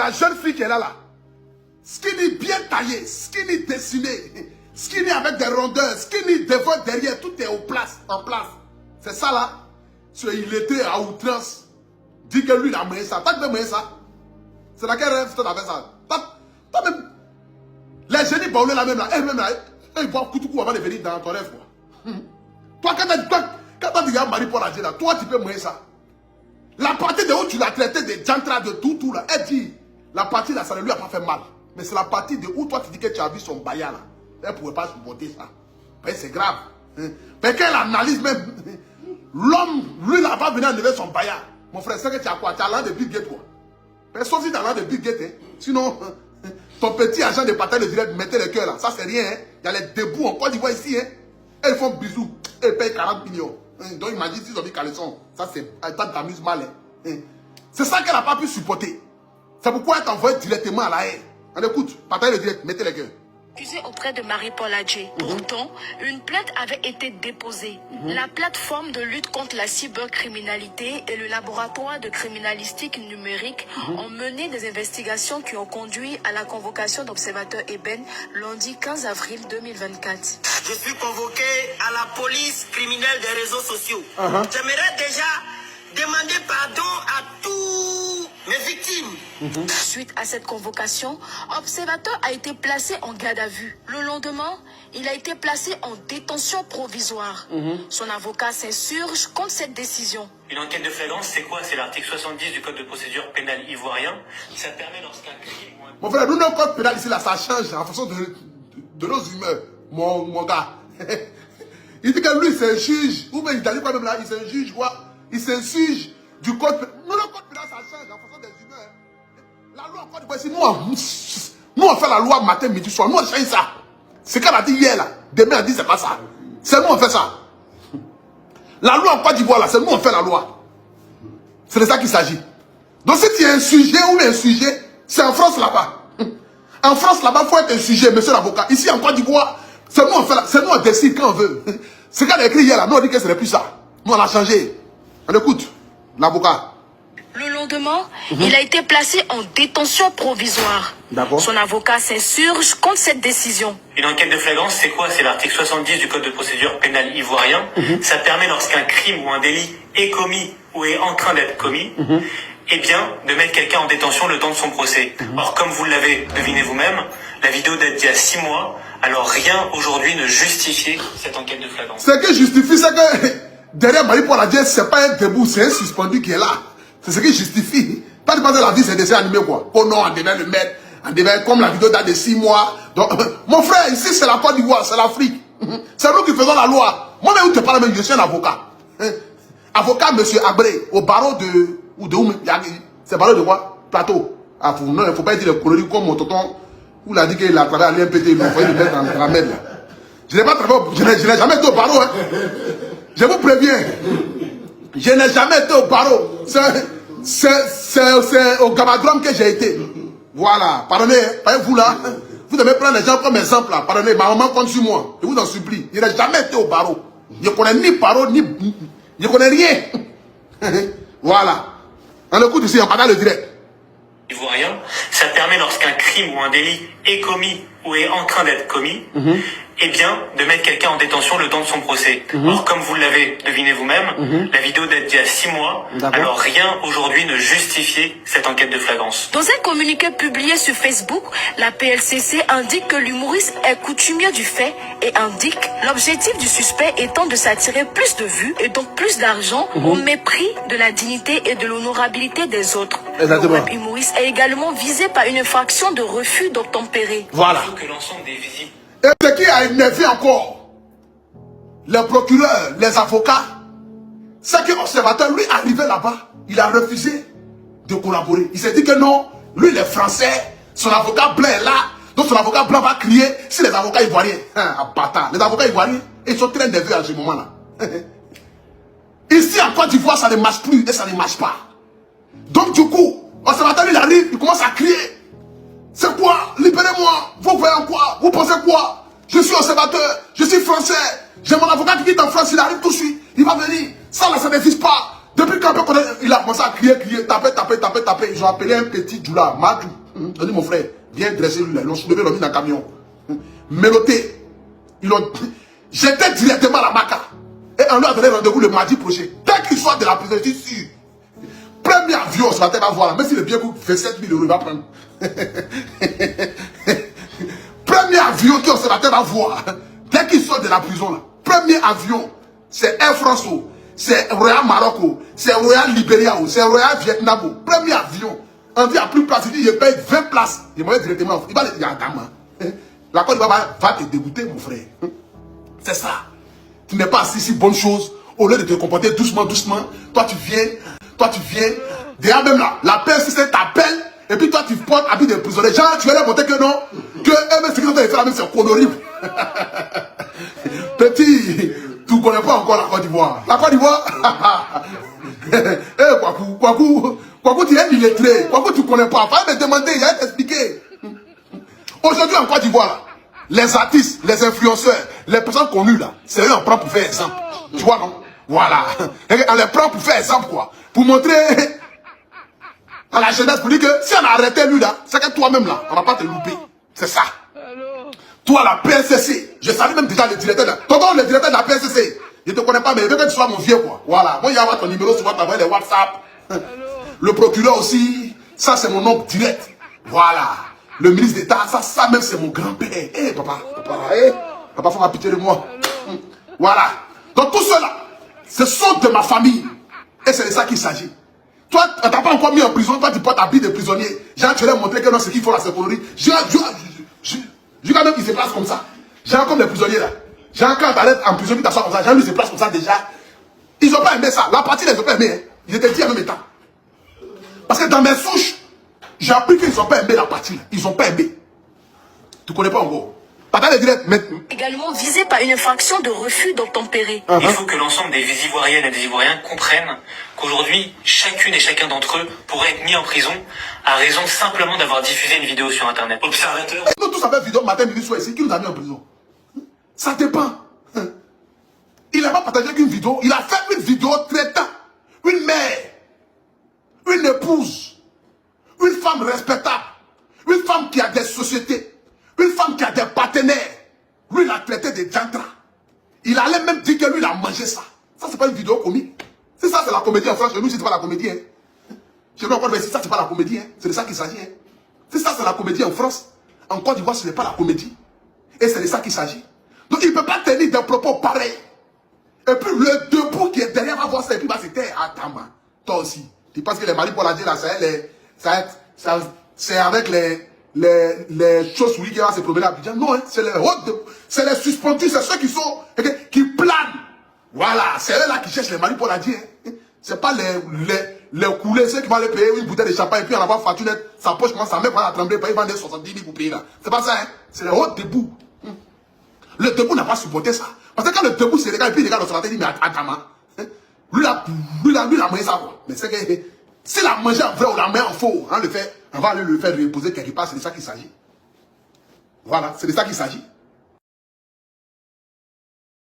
la jeune fille qui est là. Skinny bien taillé, skinny dessiné, skinny avec des rondeurs, skinny devant, derrière, tout est en place. C'est ça là. Il était à outrance. Dit que lui il a moyen ça. T'as moyen ça. C'est dans quel rêve tu as fait ça? T'as même. Les génies baoulés là même là, elles-mêmes là, ils voient Koutoukou avant de venir dans ton rêve quoi. Toi quand t'as dit Marie-Paul Adjé là, toi tu peux moyen ça. La partie de où tu l'as traité de Jantra, de tout là, elle dit, la partie là ça ne lui a pas fait mal. Mais c'est la partie de où toi tu dis que tu as vu son baya là. Elle ne pouvait pas supporter ça. C'est grave. Mais qu'elle analyse même. L'homme, lui, n'a pas venu enlever son baya. Mon frère, c'est que tu as quoi? Tu as l'un de Bill Gates, quoi. Mais sauf si tu as l'un de Bill Gates, hein. Sinon, ton petit agent de partage de direct, mettez le cœur là. Ça, c'est rien, hein. Il y a les débouts en Côte d'Ivoire ici, hein. Elles font bisous. Elles payent 40 millions. Donc, imagine s'ils ont mis caleçon. Ça, c'est. Elle t'amuse mal, hein. C'est ça qu'elle n'a pas pu supporter. C'est pourquoi elle t'envoie directement à la haine. On écoute, partage le direct, mettez le cœur. Accusé auprès de Marie-Paul Adjé. Pourtant, une plainte avait été déposée. La plateforme de lutte contre la cybercriminalité et le laboratoire de criminalistique numérique ont mené des investigations qui ont conduit à la convocation d'observateurs Eben lundi 15 avril 2024. Je suis convoqué à la police criminelle des réseaux sociaux. J'aimerais déjà demander pardon à tous mes victimes. Suite à cette convocation, Observateur a été placé en garde à vue. Le lendemain, il a été placé en détention provisoire. Son avocat s'insurge contre cette décision. Une enquête de flagrance, c'est quoi? C'est l'article 70 du code de procédure pénale ivoirien. Ça permet lorsqu'un crime... Mon frère, nous, notre code pénal ici, là, ça change en fonction de nos humeurs, mon gars. Il dit que lui, c'est un juge. Ou bien il a dit quoi même là, il c'est un juge, quoi. Il s'insurge du code pénal. Nous, le code pénal, ça change en fonction des humeurs. La loi en Côte d'Ivoire, nous, on fait la loi matin, midi, soir. Nous, on change ça. C'est qu'elle a dit hier, là. Demain, elle dit, c'est pas ça. C'est nous, on fait ça. La loi en Côte d'Ivoire, là, c'est nous, on fait la loi. C'est de ça qu'il s'agit. Donc, si tu es un sujet ou un sujet, c'est en France, là-bas. En France, là-bas, il faut être un sujet, monsieur l'avocat. Ici, en Côte d'Ivoire, c'est nous, on fait c'est nous, on décide quand on veut. C'est qu'elle a écrit hier, là. Nous, on dit que ce n'est plus ça. Nous, on a changé. On écoute l'avocat. Le lendemain, il a été placé en détention provisoire. Son avocat s'insurge contre cette décision. Une enquête de flagrance, c'est quoi? C'est l'article 70 du code de procédure pénale ivoirien. Ça permet lorsqu'un crime ou un délit est commis ou est en train d'être commis, eh bien, de mettre quelqu'un en détention le temps de son procès. Or, comme vous l'avez deviné vous-même, la vidéo date d'il y a 6 mois, alors rien aujourd'hui ne justifie cette enquête de flagrance. Ce qui justifie, c'est que derrière Marie-Paul Adjé, c'est pas un debout, c'est un suspendu qui est là. C'est ce qui justifie. Pas de penser la vie, c'est dessin animé, quoi. Oh non, on devait le mettre. On devait, comme la vidéo date de 6 mois. Donc, mon frère, ici, c'est la Côte d'Ivoire, c'est l'Afrique. C'est nous qui faisons la loi. Moi, même où tu parles, même, je suis un avocat. Avocat, monsieur Abré, au barreau de. Ou de où? C'est barreau de quoi? Plateau. Ah, non, il ne faut pas dire le coloris comme mon tonton. Où il a dit qu'il a travaillé à l'IMPT, il faut le mettre dans la merde. Je n'ai pas travaillé, je n'ai jamais été au barreau, hein. Je vous préviens. Je n'ai jamais été au barreau. C'est au Gamadrum que j'ai été. Voilà. Pardonnez, vous là. Vous devez prendre les gens comme exemple là. Pardonnez, ma maman compte sur moi. Je vous en supplie. Je n'ai jamais été au barreau. Je ne connais ni barreau, ni. Je ne connais rien. Voilà. On écoute ici, on parle le direct. Ivoirien, ça permet lorsqu'un crime ou un délit est commis ou est en train d'être commis, eh bien, de mettre quelqu'un en détention le temps de son procès. Or, comme vous l'avez deviné vous-même, la vidéo date d'il y a 6 mois, alors rien aujourd'hui ne justifie cette enquête de flagrance. Dans un communiqué publié sur Facebook, la PLCC indique que l'humoriste est coutumier du fait et indique l'objectif du suspect étant de s'attirer plus de vues et donc plus d'argent au mépris de la dignité et de l'honorabilité des autres. Exactement. Le web humoriste est également visé par une infraction de refus d'obtempérer. Voilà. Il faut que l'ensemble des visibles... Et ce qui a énervé encore les procureurs, les avocats, c'est que l'observateur, lui, arrivé là-bas, il a refusé de collaborer. Il s'est dit que non, lui, il est français, son avocat blanc est là, donc son avocat blanc va crier si les avocats ivoiriens. Bâtard. Les avocats ivoiriens, ils sont très nerveux à ce moment-là. Ici, en Côte d'Ivoire, ça ne marche plus et ça ne marche pas. Donc, du coup, l'observateur, il arrive, il commence à crier. C'est quoi? Libérez-moi. Vous voyez quoi? Vous pensez quoi? Je suis observateur, je suis français. J'ai mon avocat qui quitte en France, il arrive tout de suite. Il va venir. Ça là, ça n'existe pas. Depuis quand il a commencé à crier, taper. Ils ont appelé un petit Djoula, Madou. On dit mon frère, viens dresser lui là. Ils l'ont soulevé, ils l'ont mis dans le camion. Mélotté. J'étais directement à la Maca. Et on lui a donné rendez-vous le mardi prochain. Dès qu'il sort de la prison, je suis sûr. Premier avion, ce matin, va voir. Même si le billet coûte 27 000 €, il va prendre. Premier avion qui ce matin va voir. Dès qu'il sort de la prison, là. Premier avion, c'est Air France, c'est Royal Maroc, c'est Royal Libéria, c'est Royal Vietnam. Premier avion. On dit à plus de place, il dit, je paye 20 places. Il m'a dit directement, il va dire, la Côte d'Ivoire va te dégoûter, mon frère. C'est ça. Tu n'es pas assis si bonne chose. Au lieu de te comporter doucement, toi tu viens. Déjà même là, la PSC t'appelle. Et puis toi tu portes habit de prisonnier. Genre, tu vas leur montrer que non. Que eux-mêmes, ce qu'ils ont fait la même, c'est horrible. Petit, tu ne connais pas encore la Côte d'Ivoire. La Côte d'Ivoire, Kwaku, tu es illettré. Kwaku, tu ne connais pas. Fallait me demander, il va t'expliquer. Aujourd'hui en Côte d'Ivoire, les artistes, les influenceurs, les personnes connues là, c'est eux on prend pour faire exemple. Tu vois non? Voilà. On les prend pour faire exemple quoi. Pour montrer à la jeunesse, pour dire que si on a arrêté lui là, c'est que toi-même là, on ne va pas te louper. C'est ça. Toi la PSC, je savais même déjà le directeur là. Tonton le directeur de la PSC, je ne te connais pas mais je veux que tu sois mon vieux quoi. Voilà. Moi il y a ton numéro, tu vas t'envoyer les WhatsApp. Le procureur aussi, ça c'est mon nom direct. Voilà. Le ministre d'État, ça même c'est mon grand-père. Papa, faut pitié de moi. Voilà. Donc tout cela, ce sont de ma famille. Et c'est de ça qu'il s'agit. Toi, tu n'as pas encore mis en prison, toi tu portes habit de prisonnier. Jean, tu leur montrer que non, c'est qu'il faut la sécurité. J'ai quand même qui se place comme ça. Jean, comme les prisonniers là. Jean, quand t'arrêtes en prison, tu t'assois comme ça. Jean, lui se place comme ça déjà. Ils n'ont pas aimé ça. La partie, ils n'ont pas aimé. Hein. Ils étaient dit en même temps. Parce que dans mes souches, j'ai appris qu'ils n'ont pas aimé la partie. Ils n'ont pas aimé. Tu ne connais pas encore. Également visé par une infraction de refus d'obtempérer. Il faut que l'ensemble des Ivoiriennes et des Ivoiriens comprennent qu'aujourd'hui, chacune et chacun d'entre eux pourrait être mis en prison à raison simplement d'avoir diffusé une vidéo sur Internet. Observateur. Nous tous avons une vidéo matin, midi, soir ici. Qui nous a mis en prison? Ça dépend. Il n'a pas partagé qu'une vidéo. Il a fait une vidéo traitant une mère, une épouse, une femme respectable, une femme qui a des sociétés, une femme qui a des partenaires. Lui, il a traité des jantra. Il allait même dire que lui, il a mangé ça. Ça, c'est pas une vidéo comique. Si ça, c'est la comédie en France, chez nous, c'est pas la comédie. Hein. Je ne sais pas si ça, c'est pas la comédie. Hein. C'est de ça qu'il s'agit. Hein. Si ça, c'est la comédie en France, en Côte d'Ivoire, ce n'est pas la comédie. Et c'est de ça qu'il s'agit. Donc, il ne peut pas tenir des propos pareils. Et puis, le debout qui est derrière va voir ça et puis va se taire. Attends, toi aussi. Tu penses que les maris pour la dire là, c'est avec les choses souris qui vont se promener à Abidjan. Non, hein, c'est les suspendus, c'est ceux qui planent. Voilà, c'est eux là qui cherchent les maris pour la dire. Hein. C'est pas les coulés, ceux qui vont aller payer une bouteille de champagne et puis en avoir facture net, sa poche commence à mettre à trembler, ils vendent 70 000 pour payer là. C'est pas ça, hein. C'est les hauts debout. Le debout n'a pas supporté ça. Parce que quand le debout se regarde et puis il regarde l'observateur, il dit, mais attends, hein. Lui, il a mangé ça, quoi. Mais c'est que, s'il a mangé en vrai ou la main en faux, on va aller le faire reposer quelque part, c'est de ça qu'il s'agit. Voilà, c'est de ça qu'il s'agit.